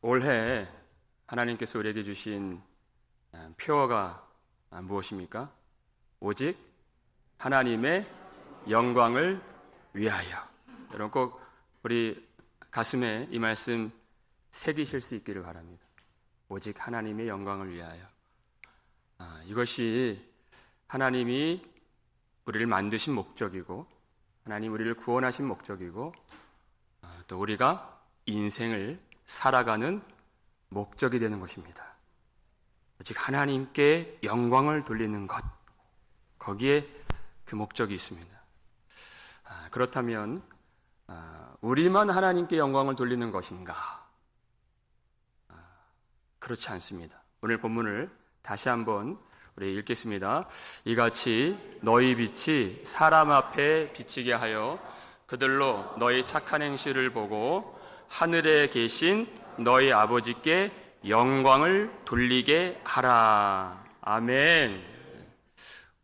올해 하나님께서 우리에게 주신 표어가 무엇입니까? 오직 하나님의 영광을 위하여. 여러분 꼭 우리 가슴에 이 말씀 새기실 수 있기를 바랍니다. 오직 하나님의 영광을 위하여. 이것이 하나님이 우리를 만드신 목적이고, 하나님 우리를 구원하신 목적이고, 또 우리가 인생을 살아가는 목적이 되는 것입니다. 오직 하나님께 영광을 돌리는 것, 거기에 그 목적이 있습니다. 그렇다면 우리만 하나님께 영광을 돌리는 것인가? 그렇지 않습니다. 오늘 본문을 다시 한번 우리 읽겠습니다. 이같이 너희 빛이 사람 앞에 비치게 하여 그들로 너희 착한 행실을 보고 하늘에 계신 너희 아버지께 영광을 돌리게 하라. 아멘.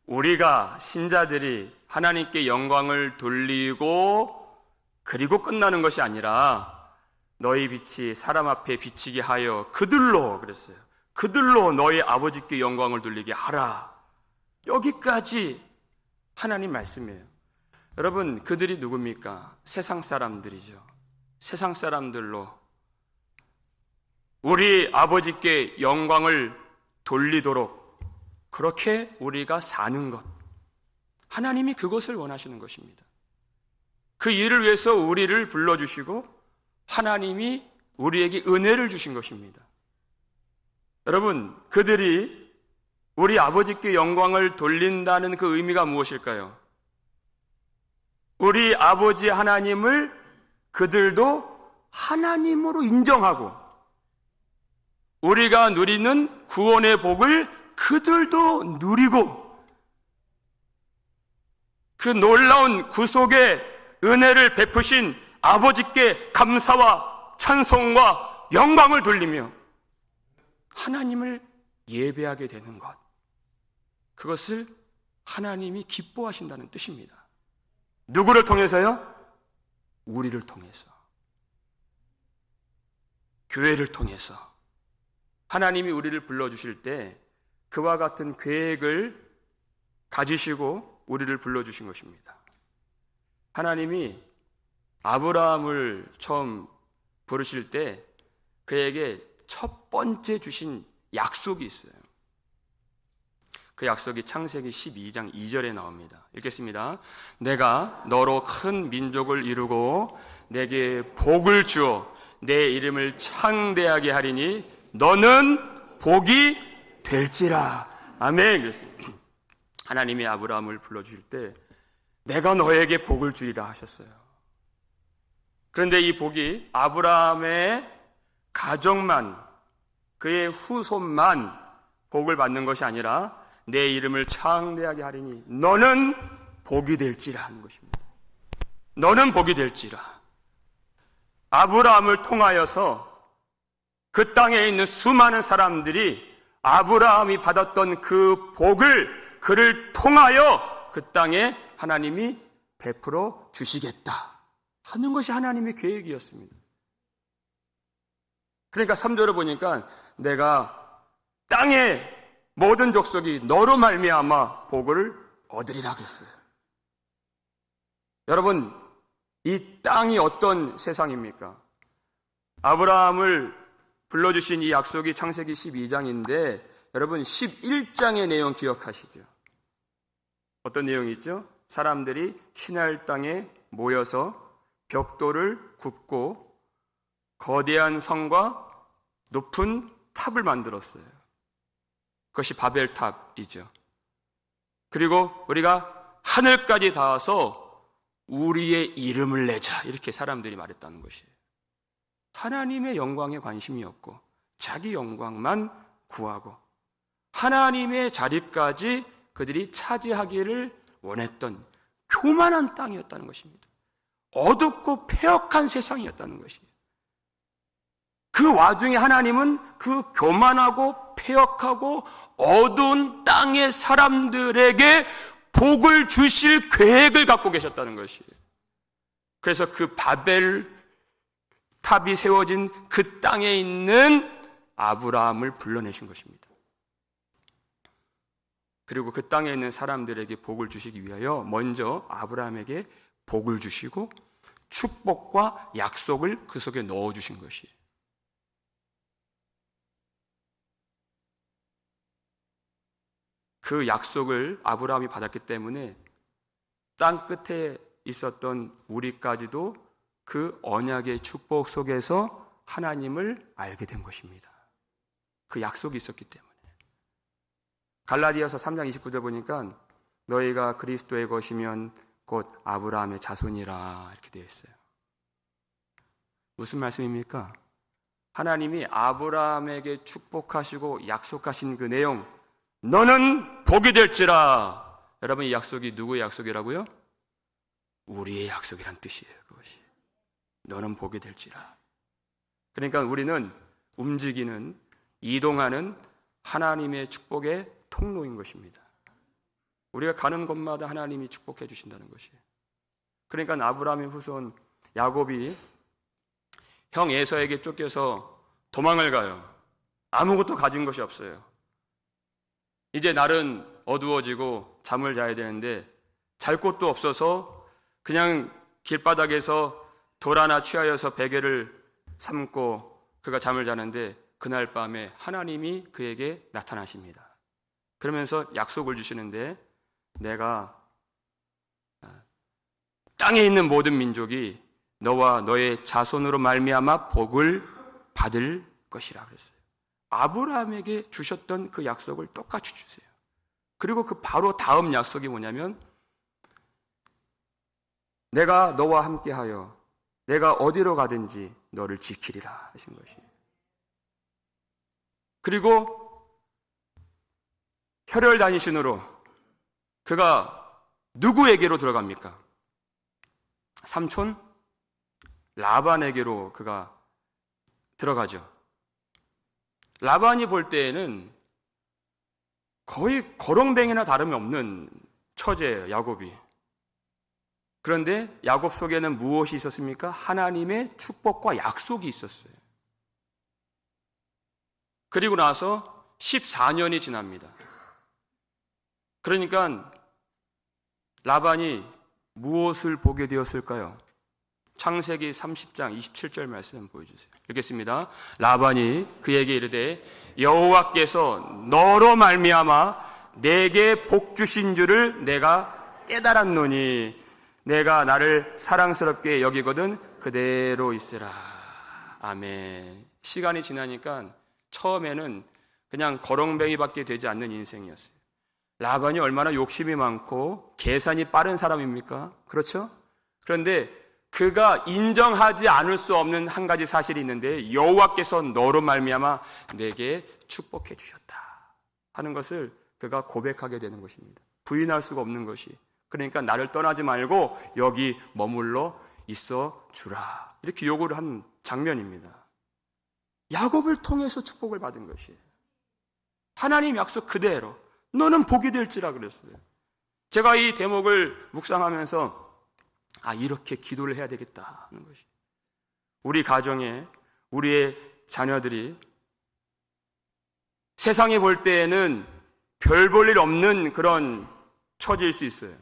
우리가 신자들이 하나님께 영광을 돌리고 그리고 끝나는 것이 아니라 너희 빛이 사람 앞에 비치게 하여 그들로, 그랬어요. 그들로 너희 아버지께 영광을 돌리게 하라. 여기까지 하나님 말씀이에요. 여러분, 그들이 누굽니까? 세상 사람들이죠. 세상 사람들로 우리 아버지께 영광을 돌리도록 그렇게 우리가 사는 것, 하나님이 그것을 원하시는 것입니다. 그 일을 위해서 우리를 불러주시고 하나님이 우리에게 은혜를 주신 것입니다. 여러분, 그들이 우리 아버지께 영광을 돌린다는 그 의미가 무엇일까요? 우리 아버지 하나님을 그들도 하나님으로 인정하고 우리가 누리는 구원의 복을 그들도 누리고 그 놀라운 구속의 은혜를 베푸신 아버지께 감사와 찬송과 영광을 돌리며 하나님을 예배하게 되는 것, 그것을 하나님이 기뻐하신다는 뜻입니다. 누구를 통해서요? 우리를 통해서, 교회를 통해서. 하나님이 우리를 불러주실 때 그와 같은 계획을 가지시고 우리를 불러주신 것입니다. 하나님이 아브라함을 처음 부르실 때 그에게 첫 번째 주신 약속이 있어요. 그 약속이 창세기 12장 2절에 나옵니다. 읽겠습니다. 내가 너로 큰 민족을 이루고 내게 복을 주어 내 이름을 창대하게 하리니 너는 복이 될지라. 아멘. 하나님이 아브라함을 불러주실 때 내가 너에게 복을 주리라 하셨어요. 그런데 이 복이 아브라함의 가족만, 그의 후손만 복을 받는 것이 아니라 내 이름을 창대하게 하리니 너는 복이 될지라 하는 것입니다. 너는 복이 될지라. 아브라함을 통하여서 그 땅에 있는 수많은 사람들이 아브라함이 받았던 그 복을 그를 통하여 그 땅에 하나님이 베풀어 주시겠다 하는 것이 하나님의 계획이었습니다. 그러니까 3절을 보니까 내가 땅의 모든 족속이 너로 말미암아 복을 얻으리라 그랬어요. 여러분, 이 땅이 어떤 세상입니까? 아브라함을 불러주신 이 약속이 창세기 12장인데 여러분 11장의 내용 기억하시죠? 어떤 내용이 있죠? 사람들이 시날 땅에 모여서 벽돌을 굽고 거대한 성과 높은 탑을 만들었어요. 그것이 바벨탑이죠. 그리고 우리가 하늘까지 닿아서 우리의 이름을 내자, 이렇게 사람들이 말했다는 것이에요. 하나님의 영광에 관심이 없고 자기 영광만 구하고 하나님의 자리까지 그들이 차지하기를 원했던 교만한 땅이었다는 것입니다. 어둡고 폐역한 세상이었다는 것이에요. 그 와중에 하나님은 그 교만하고 폐역하고 어두운 땅의 사람들에게 복을 주실 계획을 갖고 계셨다는 것이에요. 그래서 그 바벨 탑이 세워진 그 땅에 있는 아브라함을 불러내신 것입니다. 그리고 그 땅에 있는 사람들에게 복을 주시기 위하여 먼저 아브라함에게 복을 주시고 축복과 약속을 그 속에 넣어주신 것이에요. 그 약속을 아브라함이 받았기 때문에 땅 끝에 있었던 우리까지도 그 언약의 축복 속에서 하나님을 알게 된 것입니다. 그 약속이 있었기 때문에. 갈라디아서 3장 29절 보니까 너희가 그리스도의 것이면 곧 아브라함의 자손이라 이렇게 되어 있어요. 무슨 말씀입니까? 하나님이 아브라함에게 축복하시고 약속하신 그 내용, 너는 복이 될지라. 여러분, 이 약속이 누구의 약속이라고요? 우리의 약속이란 뜻이에요. 그것이. 너는 복이 될지라. 그러니까 우리는 움직이는, 이동하는 하나님의 축복의 통로인 것입니다. 우리가 가는 곳마다 하나님이 축복해 주신다는 것이에요. 그러니까 아브라함의 후손 야곱이 형 에서에게 쫓겨서 도망을 가요. 아무것도 가진 것이 없어요. 이제 날은 어두워지고 잠을 자야 되는데 잘 곳도 없어서 그냥 길바닥에서 돌 하나 취하여서 베개를 삼고 그가 잠을 자는데 그날 밤에 하나님이 그에게 나타나십니다. 그러면서 약속을 주시는데 내가 땅에 있는 모든 민족이 너와 너의 자손으로 말미암아 복을 받을 것이라 그랬어요. 아브라함에게 주셨던 그 약속을 똑같이 주세요. 그리고 그 바로 다음 약속이 뭐냐면 내가 너와 함께하여 내가 어디로 가든지 너를 지키리라 하신 것이에요. 그리고 혈혈단신으로 그가 누구에게로 들어갑니까? 삼촌 라반에게로 그가 들어가죠. 라반이 볼 때에는 거의 거렁뱅이나 다름이 없는 처제예요, 야곱이. 그런데 야곱 속에는 무엇이 있었습니까? 하나님의 축복과 약속이 있었어요. 그리고 나서 14년이 지납니다. 그러니까 라반이 무엇을 보게 되었을까요? 창세기 30장 27절 말씀 한번 보여주세요. 읽겠습니다. 라반이 그에게 이르되 여호와께서 너로 말미암아 내게 복 주신 줄을 내가 깨달았노니 내가 나를 사랑스럽게 여기거든 그대로 있으라. 아멘. 시간이 지나니까 처음에는 그냥 거렁뱅이밖에 되지 않는 인생이었어요. 라반이 얼마나 욕심이 많고 계산이 빠른 사람입니까? 그렇죠? 그런데 그가 인정하지 않을 수 없는 한 가지 사실이 있는데 여호와께서 너로 말미암아 내게 축복해 주셨다 하는 것을 그가 고백하게 되는 것입니다. 부인할 수가 없는 것이. 그러니까 나를 떠나지 말고 여기 머물러 있어 주라 이렇게 요구를 한 장면입니다. 야곱을 통해서 축복을 받은 것이에요. 하나님 약속 그대로 너는 복이 될지라 그랬어요. 제가 이 대목을 묵상하면서 이렇게 기도를 해야 되겠다 하는 것이. 우리 가정에 우리의 자녀들이 세상에 볼 때에는 별 볼 일 없는 그런 처지일 수 있어요.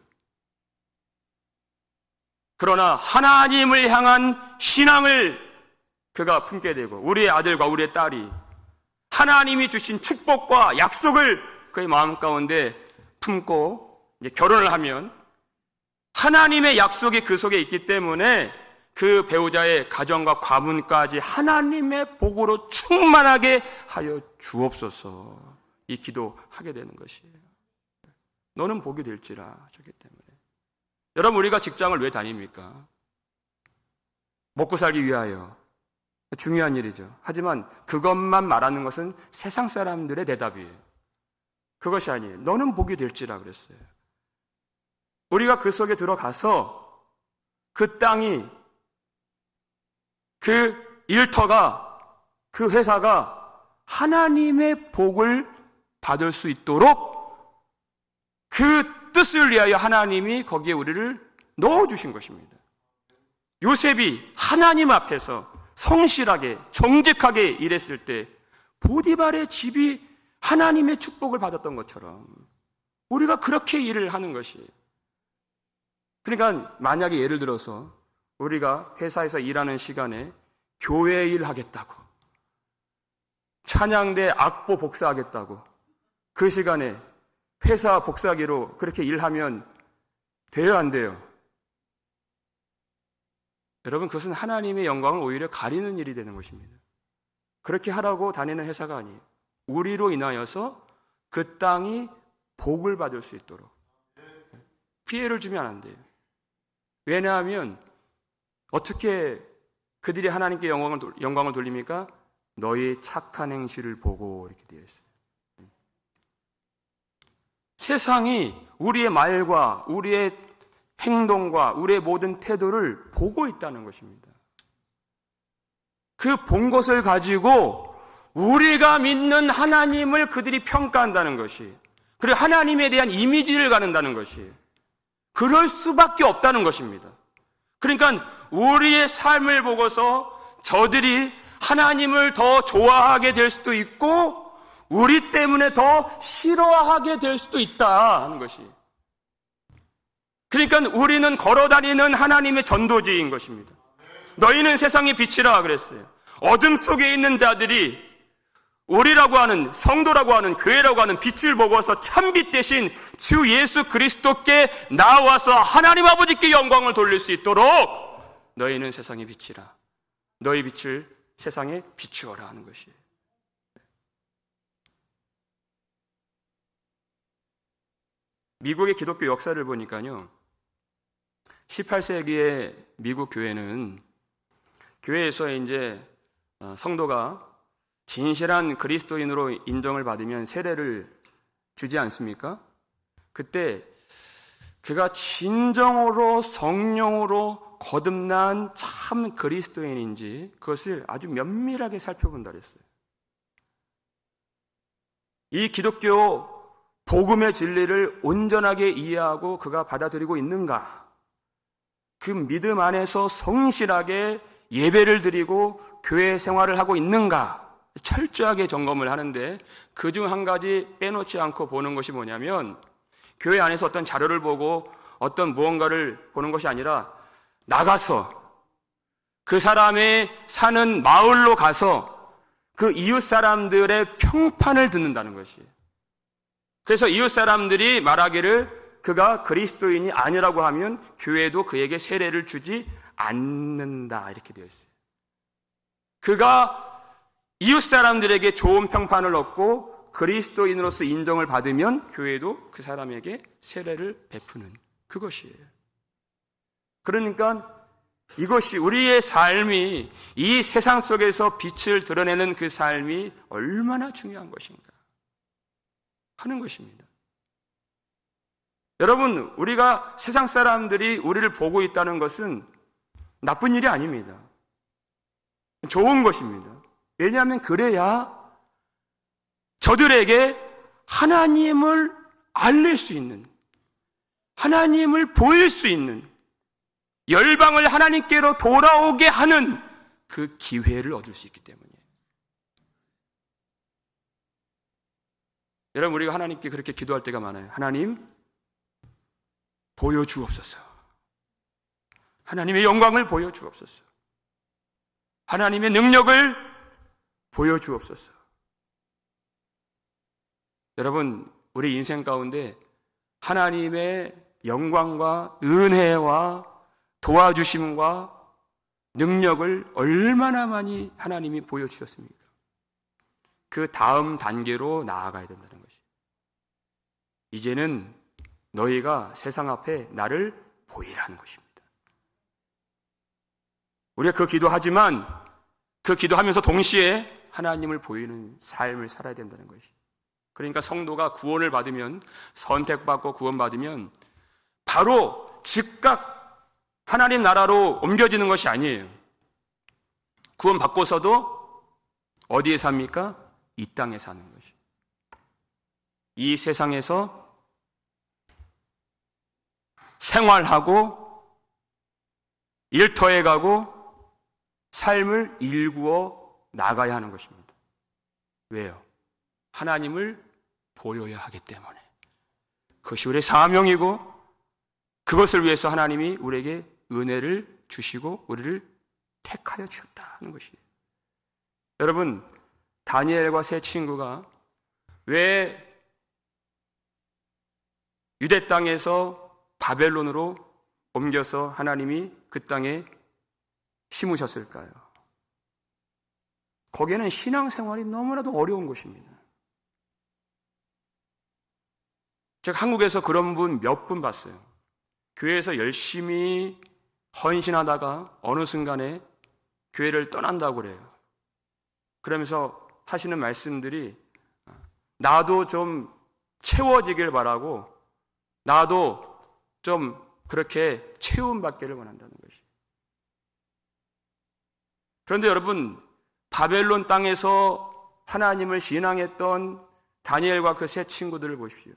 그러나 하나님을 향한 신앙을 그가 품게 되고 우리의 아들과 우리의 딸이 하나님이 주신 축복과 약속을 그의 마음 가운데 품고 이제 결혼을 하면 하나님의 약속이 그 속에 있기 때문에 그 배우자의 가정과 가문까지 하나님의 복으로 충만하게 하여 주옵소서 이 기도하게 되는 것이에요. 너는 복이 될지라 하셨기 때문에. 여러분 우리가 직장을 왜 다닙니까? 먹고 살기 위하여. 중요한 일이죠. 하지만 그것만 말하는 것은 세상 사람들의 대답이에요. 그것이 아니에요. 너는 복이 될지라 그랬어요. 우리가 그 속에 들어가서 그 땅이, 그 일터가, 그 회사가 하나님의 복을 받을 수 있도록 그 뜻을 위하여 하나님이 거기에 우리를 넣어주신 것입니다. 요셉이 하나님 앞에서 성실하게 정직하게 일했을 때 보디발의 집이 하나님의 축복을 받았던 것처럼 우리가 그렇게 일을 하는 것이, 그러니까 만약에 예를 들어서 우리가 회사에서 일하는 시간에 교회 일하겠다고, 찬양대 악보 복사하겠다고 그 시간에 회사 복사기로 그렇게 일하면 돼요, 안 돼요? 여러분, 그것은 하나님의 영광을 오히려 가리는 일이 되는 것입니다. 그렇게 하라고 다니는 회사가 아니에요. 우리로 인하여서 그 땅이 복을 받을 수 있도록 피해를 주면 안 돼요. 왜냐하면 어떻게 그들이 하나님께 영광을 돌립니까? 너희 착한 행실을 보고, 이렇게 되어 있어요. 세상이 우리의 말과 우리의 행동과 우리의 모든 태도를 보고 있다는 것입니다. 그 본 것을 가지고 우리가 믿는 하나님을 그들이 평가한다는 것이, 그리고 하나님에 대한 이미지를 가른다는 것이, 그럴 수밖에 없다는 것입니다. 그러니까 우리의 삶을 보고서 저들이 하나님을 더 좋아하게 될 수도 있고 우리 때문에 더 싫어하게 될 수도 있다는 것이, 그러니까 우리는 걸어다니는 하나님의 전도지인 것입니다. 너희는 세상의 빛이라 그랬어요. 어둠 속에 있는 자들이 우리라고 하는, 성도라고 하는, 교회라고 하는 빛을 보고서 참빛 대신 주 예수 그리스도께 나와서 하나님 아버지께 영광을 돌릴 수 있도록 너희는 세상의 빛이라, 너희 빛을 세상에 비추어라 하는 것이에요. 미국의 기독교 역사를 보니까요, 18세기의 미국 교회는 교회에서 이제 성도가 진실한 그리스도인으로 인정을 받으면 세례를 주지 않습니까? 그때 그가 진정으로 성령으로 거듭난 참 그리스도인인지 그것을 아주 면밀하게 살펴본다 그랬어요. 이 기독교 복음의 진리를 온전하게 이해하고 그가 받아들이고 있는가? 그 믿음 안에서 성실하게 예배를 드리고 교회 생활을 하고 있는가? 철저하게 점검을 하는데, 그중 한 가지 빼놓지 않고 보는 것이 뭐냐면, 교회 안에서 어떤 자료를 보고 어떤 무언가를 보는 것이 아니라 나가서 그 사람의 사는 마을로 가서 그 이웃 사람들의 평판을 듣는다는 것이에요. 그래서 이웃 사람들이 말하기를 그가 그리스도인이 아니라고 하면 교회도 그에게 세례를 주지 않는다, 이렇게 되어 있어요. 그가 이웃 사람들에게 좋은 평판을 얻고 그리스도인으로서 인정을 받으면 교회도 그 사람에게 세례를 베푸는 그것이에요. 그러니까 이것이 우리의 삶이 이 세상 속에서 빛을 드러내는 그 삶이 얼마나 중요한 것인가 하는 것입니다. 여러분, 우리가 세상 사람들이 우리를 보고 있다는 것은 나쁜 일이 아닙니다. 좋은 것입니다. 왜냐하면 그래야 저들에게 하나님을 알릴 수 있는, 하나님을 보일 수 있는, 열방을 하나님께로 돌아오게 하는 그 기회를 얻을 수 있기 때문이에요. 여러분, 우리가 하나님께 그렇게 기도할 때가 많아요. 하나님, 보여주옵소서. 하나님의 영광을 보여주옵소서. 하나님의 능력을 보여주옵소서. 여러분, 우리 인생 가운데 하나님의 영광과 은혜와 도와주심과 능력을 얼마나 많이 하나님이 보여주셨습니까? 그 다음 단계로 나아가야 된다는 것이에요. 이제는 너희가 세상 앞에 나를 보이라는 것입니다. 우리가 그 기도하지만 그 기도하면서 동시에 하나님을 보이는 삶을 살아야 된다는 것이. 그러니까 성도가 구원을 받으면, 선택받고 구원받으면 바로 즉각 하나님 나라로 옮겨지는 것이 아니에요. 구원받고서도 어디에 삽니까? 이 땅에 사는 것이. 이 세상에서 생활하고 일터에 가고 삶을 일구어 나가야 하는 것입니다. 왜요? 하나님을 보여야 하기 때문에. 그것이 우리의 사명이고 그것을 위해서 하나님이 우리에게 은혜를 주시고 우리를 택하여 주셨다는 것이에요. 여러분, 다니엘과 세 친구가 왜 유대 땅에서 바벨론으로 옮겨서 하나님이 그 땅에 심으셨을까요? 거기에는 신앙생활이 너무나도 어려운 것입니다. 제가 한국에서 그런 분 몇 분 봤어요. 교회에서 열심히 헌신하다가 어느 순간에 교회를 떠난다고 그래요. 그러면서 하시는 말씀들이 나도 좀 채워지길 바라고 나도 좀 그렇게 채움받기를 원한다는 것이. 그런데 여러분, 바벨론 땅에서 하나님을 신앙했던 다니엘과 그 세 친구들을 보십시오.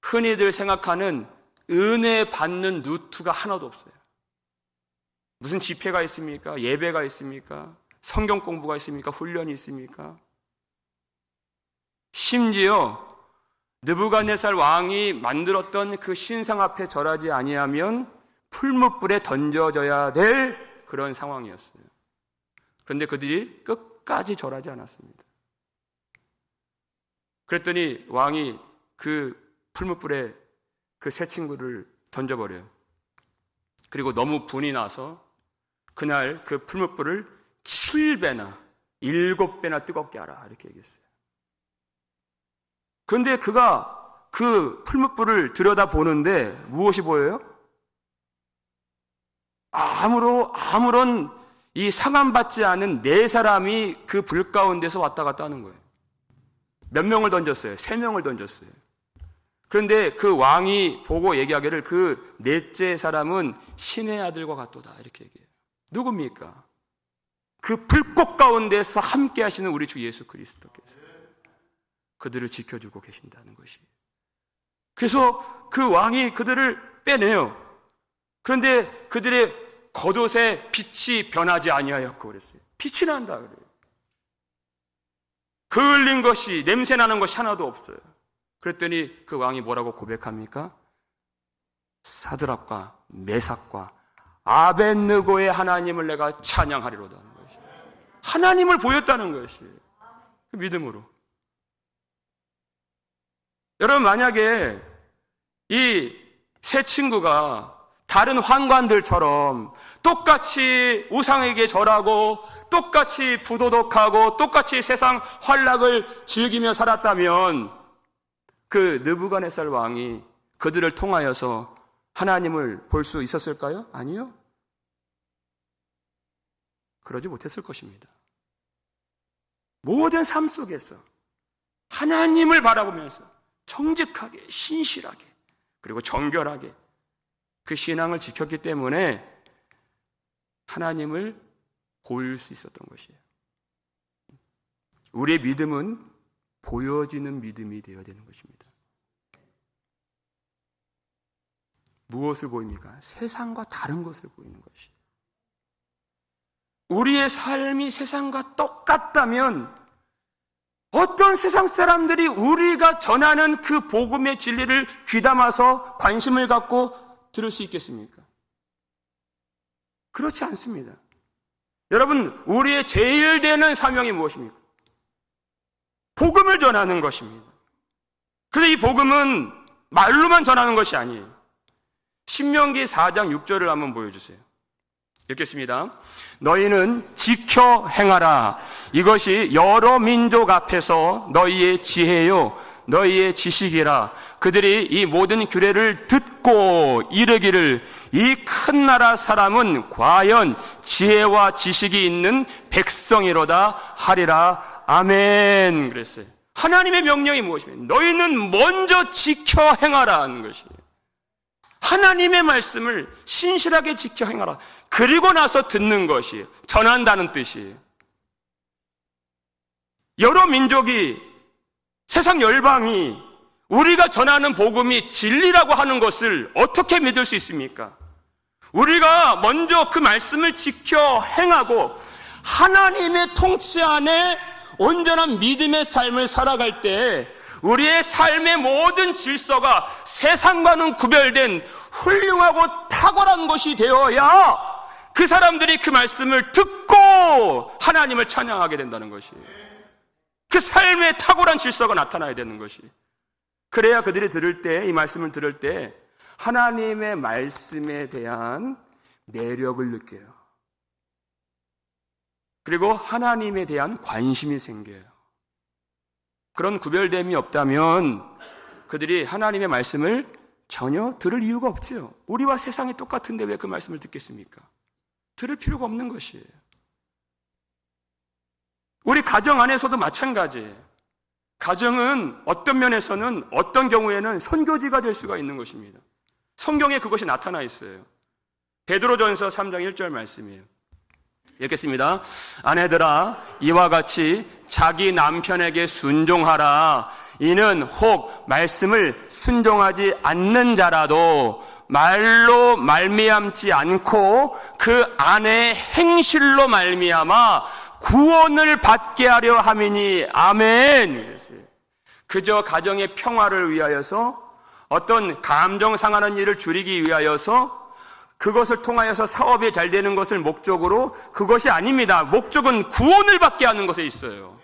흔히들 생각하는 은혜 받는 루트가 하나도 없어요. 무슨 집회가 있습니까? 예배가 있습니까? 성경 공부가 있습니까? 훈련이 있습니까? 심지어 느부갓네살 왕이 만들었던 그 신상 앞에 절하지 아니하면 풀무불에 던져져야 될 그런 상황이었어요. 그런데 그들이 끝까지 절하지 않았습니다. 그랬더니 왕이 그 풀무불에 그 세 친구를 던져버려요. 그리고 너무 분이 나서 그날 그 풀무불을 7배나 7배나 뜨겁게 하라 이렇게 얘기했어요. 그런데 그가 그 풀무불을 들여다보는데 무엇이 보여요? 아무런 이 상함받지 않은 네 사람이 그 불 가운데서 왔다 갔다 하는 거예요. 몇 명을 던졌어요? 3명을 던졌어요. 그런데 그 왕이 보고 얘기하기를 그 넷째 사람은 신의 아들과 같도다 이렇게 얘기해요. 누굽니까? 그 불꽃 가운데서 함께 하시는 우리 주 예수 그리스도께서 그들을 지켜주고 계신다는 것이에요. 그래서 그 왕이 그들을 빼내요. 그런데 그들의 겉옷에 빛이 변하지 아니하였고 그랬어요. 빛이 난다 그래요. 그을린 것이, 냄새 나는 것이 하나도 없어요. 그랬더니 그 왕이 뭐라고 고백합니까? 사드락과 메삭과 아벳느고의 하나님을 내가 찬양하리로다 하는 것이에요. 하나님을 보였다는 것이에요. 그 믿음으로. 여러분, 만약에 이 세 친구가 다른 환관들처럼 똑같이 우상에게 절하고 똑같이 부도덕하고 똑같이 세상 환락을 즐기며 살았다면 그 느부갓네살 왕이 그들을 통하여서 하나님을 볼 수 있었을까요? 아니요. 그러지 못했을 것입니다. 모든 삶 속에서 하나님을 바라보면서 정직하게, 신실하게, 그리고 정결하게 그 신앙을 지켰기 때문에 하나님을 보일 수 있었던 것이에요. 우리의 믿음은 보여지는 믿음이 되어야 되는 것입니다. 무엇을 보입니까? 세상과 다른 것을 보이는 것이에요. 우리의 삶이 세상과 똑같다면 어떤 세상 사람들이 우리가 전하는 그 복음의 진리를 귀담아서 관심을 갖고 들을 수 있겠습니까? 그렇지 않습니다. 여러분, 우리의 제일 되는 사명이 무엇입니까? 복음을 전하는 것입니다. 그런데 이 복음은 말로만 전하는 것이 아니에요. 신명기 4장 6절을 한번 보여주세요. 읽겠습니다. 너희는 지켜 행하라. 이것이 여러 민족 앞에서 너희의 지혜요 너희의 지식이라. 그들이 이 모든 규례를 듣고 이르기를 이 큰 나라 사람은 과연 지혜와 지식이 있는 백성이로다 하리라. 아멘. 그랬어요. 하나님의 명령이 무엇입니까? 너희는 먼저 지켜 행하라 하는 것이에요. 하나님의 말씀을 신실하게 지켜 행하라. 그리고 나서 듣는 것이에요. 전한다는 뜻이에요. 여러 민족이, 세상 열방이 우리가 전하는 복음이 진리라고 하는 것을 어떻게 믿을 수 있습니까? 우리가 먼저 그 말씀을 지켜 행하고 하나님의 통치 안에 온전한 믿음의 삶을 살아갈 때 우리의 삶의 모든 질서가 세상과는 구별된 훌륭하고 탁월한 것이 되어야 그 사람들이 그 말씀을 듣고 하나님을 찬양하게 된다는 것이, 그 삶의 탁월한 질서가 나타나야 되는 것이, 그래야 그들이 들을 때, 이 말씀을 들을 때 하나님의 말씀에 대한 매력을 느껴요. 그리고 하나님에 대한 관심이 생겨요. 그런 구별됨이 없다면 그들이 하나님의 말씀을 전혀 들을 이유가 없죠. 우리와 세상이 똑같은데 왜 그 말씀을 듣겠습니까? 들을 필요가 없는 것이에요. 우리 가정 안에서도 마찬가지예요. 가정은 어떤 면에서는 어떤 경우에는 선교지가 될 수가 있는 것입니다. 성경에 그것이 나타나 있어요. 베드로전서 3장 1절 말씀이에요. 읽겠습니다. 아내들아, 이와 같이 자기 남편에게 순종하라. 이는 혹 말씀을 순종하지 않는 자라도 말로 말미암지 않고 그 아내의 행실로 말미암아 구원을 받게 하려 함이니. 아멘. 그저 가정의 평화를 위하여서, 어떤 감정 상하는 일을 줄이기 위하여서, 그것을 통하여서 사업이 잘 되는 것을 목적으로, 그것이 아닙니다. 목적은 구원을 받게 하는 것에 있어요.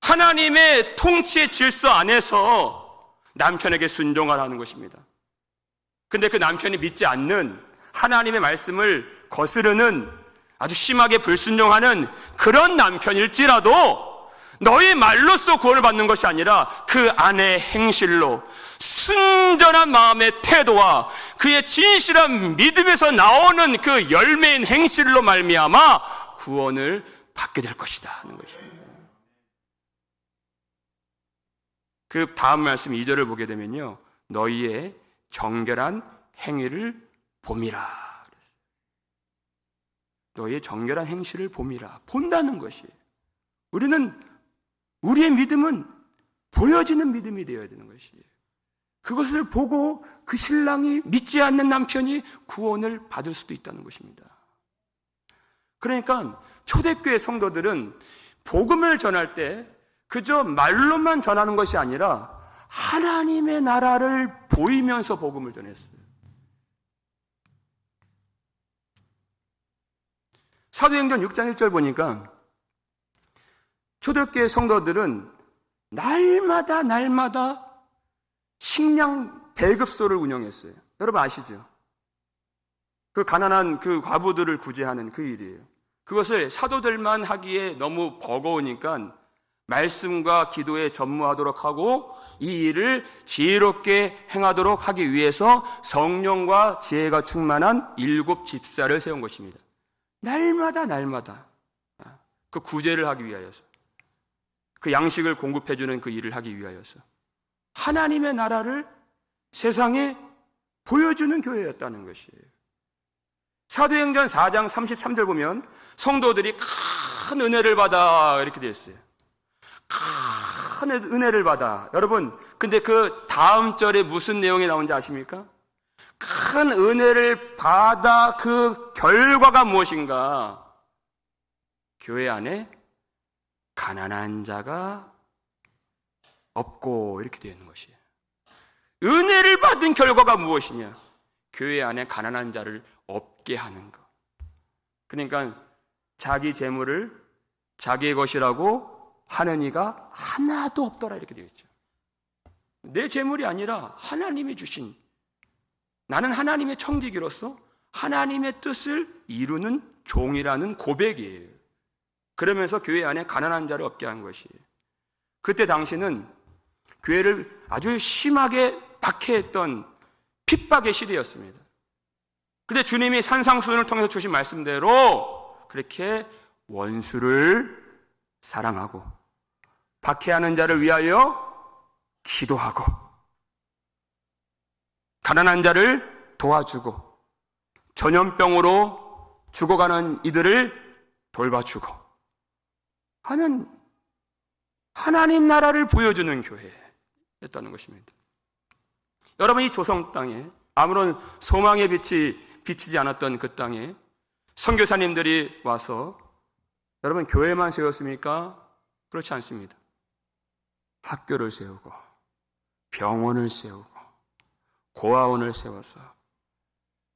하나님의 통치의 질서 안에서 남편에게 순종하라는 것입니다. 근데 그 남편이 믿지 않는, 하나님의 말씀을 거스르는, 아주 심하게 불순종하는 그런 남편일지라도 너희 말로써 구원을 받는 것이 아니라 그 아내의 행실로, 순전한 마음의 태도와 그의 진실한 믿음에서 나오는 그 열매인 행실로 말미암아 구원을 받게 될 것이다 하는 것입니다. 그 다음 말씀 2절을 보게 되면요, 너희의 정결한 행위를 봄이라. 너희의 정결한 행실을 봄이라. 본다는 것이에요. 우리의 믿음은 보여지는 믿음이 되어야 되는 것이에요. 그것을 보고 그 신랑이, 믿지 않는 남편이 구원을 받을 수도 있다는 것입니다. 그러니까 초대교회 성도들은 복음을 전할 때 그저 말로만 전하는 것이 아니라 하나님의 나라를 보이면서 복음을 전했어요. 사도행전 6장 1절 보니까 초대교회 성도들은 날마다 식량 배급소를 운영했어요. 여러분 아시죠? 그 가난한 그 과부들을 구제하는 그 일이에요. 그것을 사도들만 하기에 너무 버거우니까 말씀과 기도에 전무하도록 하고 이 일을 지혜롭게 행하도록 하기 위해서 성령과 지혜가 충만한 7 집사를 세운 것입니다. 날마다 그 구제를 하기 위하여서, 그 양식을 공급해주는 그 일을 하기 위하여서 하나님의 나라를 세상에 보여주는 교회였다는 것이에요. 사도행전 4장 33절 보면 성도들이 큰 은혜를 받아 이렇게 되어 있어요. 큰 은혜를 받아. 여러분, 근데 그 다음 절에 무슨 내용이 나오는지 아십니까? 큰 은혜를 받아 그 결과가 무엇인가? 교회 안에 가난한 자가 없고 이렇게 되어 있는 것이에요. 은혜를 받은 결과가 무엇이냐? 교회 안에 가난한 자를 없게 하는 것. 그러니까 자기 재물을 자기의 것이라고 하는 이가 하나도 없더라 이렇게 되어 있죠. 내 재물이 아니라 하나님이 주신, 나는 하나님의 청지기로서 하나님의 뜻을 이루는 종이라는 고백이에요. 그러면서 교회 안에 가난한 자를 없게 한 것이에요. 그때 당시는 교회를 아주 심하게 박해했던 핍박의 시대였습니다. 그런데 주님이 산상수훈을 통해서 주신 말씀대로 그렇게 원수를 사랑하고 박해하는 자를 위하여 기도하고 가난한 자를 도와주고 전염병으로 죽어가는 이들을 돌봐주고 하는 하나님 나라를 보여주는 교회였다는 것입니다. 여러분, 이 조성 땅에 아무런 소망의 빛이 비치지 않았던 그 땅에 선교사님들이 와서 여러분 교회만 세웠습니까? 그렇지 않습니다. 학교를 세우고 병원을 세우고 고아원을 세워서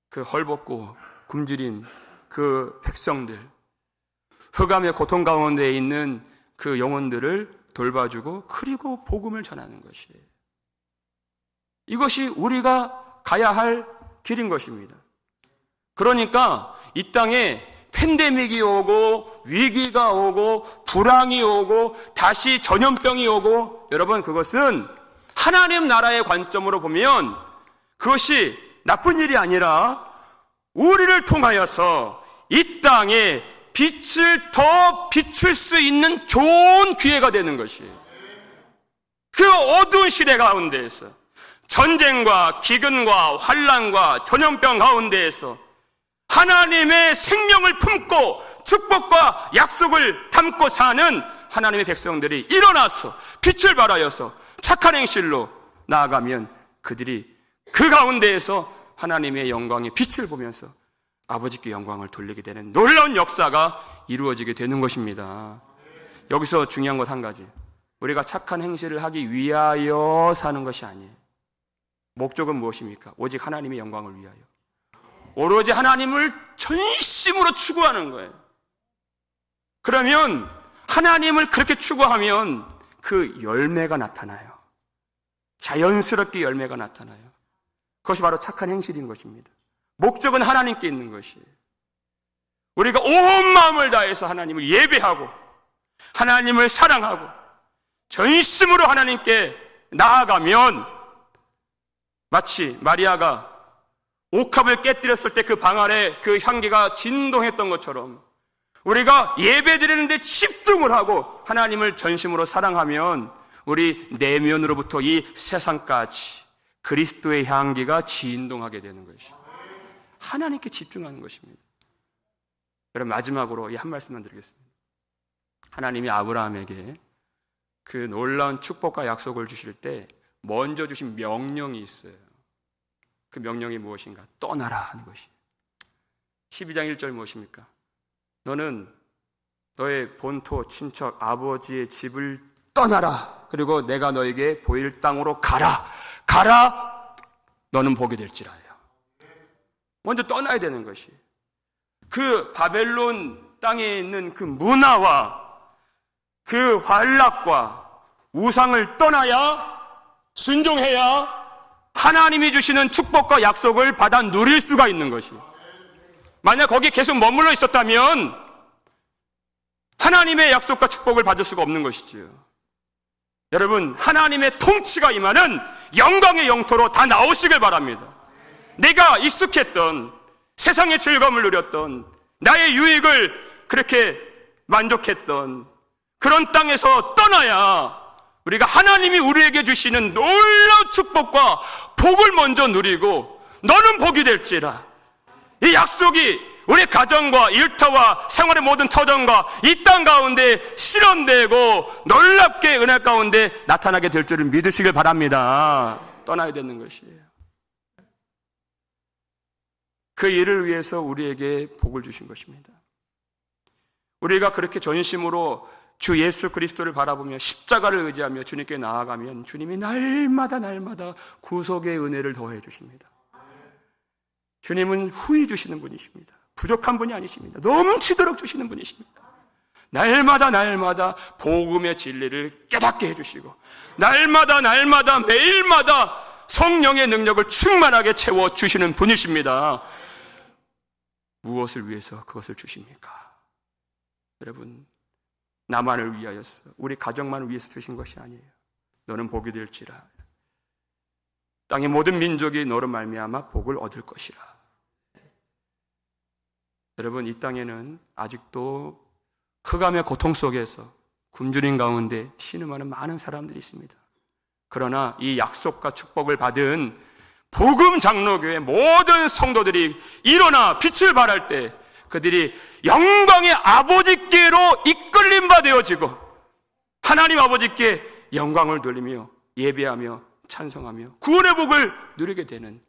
그 헐벗고 굶주린 그 백성들, 흑암의 고통 가운데 있는 그 영혼들을 돌봐주고 그리고 복음을 전하는 것이에요. 이것이 우리가 가야 할 길인 것입니다. 그러니까 이 땅에 팬데믹이 오고 위기가 오고 불황이 오고 다시 전염병이 오고, 여러분 그것은 하나님 나라의 관점으로 보면 그것이 나쁜 일이 아니라 우리를 통하여서 이 땅에 빛을 더 비출 수 있는 좋은 기회가 되는 것이에요. 그 어두운 시대 가운데에서 전쟁과 기근과 환난과 전염병 가운데에서 하나님의 생명을 품고 축복과 약속을 담고 사는 하나님의 백성들이 일어나서 빛을 발하여서 착한 행실로 나아가면 그들이 그 가운데에서 하나님의 영광의 빛을 보면서 아버지께 영광을 돌리게 되는 놀라운 역사가 이루어지게 되는 것입니다. 여기서 중요한 것 한 가지, 우리가 착한 행실을 하기 위하여 사는 것이 아니에요. 목적은 무엇입니까? 오직 하나님의 영광을 위하여, 오로지 하나님을 전심으로 추구하는 거예요. 그러면 하나님을 그렇게 추구하면 그 열매가 나타나요. 자연스럽게 열매가 나타나요. 그것이 바로 착한 행실인 것입니다. 목적은 하나님께 있는 것이에요. 우리가 온 마음을 다해서 하나님을 예배하고 하나님을 사랑하고 전심으로 하나님께 나아가면 마치 마리아가 옥합을 깨뜨렸을 때 그 방 아래 그 향기가 진동했던 것처럼 우리가 예배드리는데 집중을 하고 하나님을 전심으로 사랑하면 우리 내면으로부터 이 세상까지 그리스도의 향기가 진동하게 되는 것이죠. 하나님께 집중하는 것입니다. 여러분 마지막으로 이 한 말씀만 드리겠습니다. 하나님이 아브라함에게 그 놀라운 축복과 약속을 주실 때 먼저 주신 명령이 있어요. 그 명령이 무엇인가? 떠나라 하는 것이에요. 12장 1절 무엇입니까? 너는 너의 본토 친척 아버지의 집을 떠나라. 그리고 내가 너에게 보일 땅으로 가라. 가라. 너는 복이 될지라요. 먼저 떠나야 되는 것이, 그 바벨론 땅에 있는 그 문화와 그 환락과 우상을 떠나야, 순종해야 하나님이 주시는 축복과 약속을 받아 누릴 수가 있는 것이. 만약 거기에 계속 머물러 있었다면 하나님의 약속과 축복을 받을 수가 없는 것이지요. 여러분, 하나님의 통치가 임하는 영광의 영토로 다 나오시길 바랍니다. 내가 익숙했던, 세상의 즐거움을 누렸던, 나의 유익을 그렇게 만족했던 그런 땅에서 떠나야 우리가 하나님이 우리에게 주시는 놀라운 축복과 복을 먼저 누리고 너는 복이 될지라, 이 약속이 우리 가정과 일터와 생활의 모든 터전과 이 땅 가운데 실현되고 놀랍게 은혜 가운데 나타나게 될 줄을 믿으시길 바랍니다. 떠나야 되는 것이에요. 그 일을 위해서 우리에게 복을 주신 것입니다. 우리가 그렇게 전심으로 주 예수 그리스도를 바라보며 십자가를 의지하며 주님께 나아가면 주님이 날마다 구속의 은혜를 더해 주십니다. 주님은 후히 주시는 분이십니다. 부족한 분이 아니십니다. 넘치도록 주시는 분이십니다. 날마다 복음의 진리를 깨닫게 해주시고 날마다 매일마다 성령의 능력을 충만하게 채워주시는 분이십니다. 무엇을 위해서 그것을 주십니까? 여러분, 나만을 위하여서, 우리 가정만을 위해서 주신 것이 아니에요. 너는 복이 될지라, 땅의 모든 민족이 너로 말미암아 복을 얻을 것이라. 여러분, 이 땅에는 아직도 흑암의 고통 속에서 굶주린 가운데 신음하는 많은 사람들이 있습니다. 그러나 이 약속과 축복을 받은 복음 장로교회 모든 성도들이 일어나 빛을 발할 때 그들이 영광의 아버지께로 이끌림 바 되어지고 하나님 아버지께 영광을 돌리며 예배하며 찬송하며 구원의 복을 누리게 되는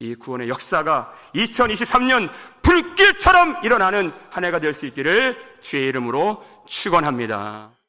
이 구원의 역사가 2023년 불길처럼 일어나는 한 해가 될 수 있기를 주의 이름으로 축원합니다.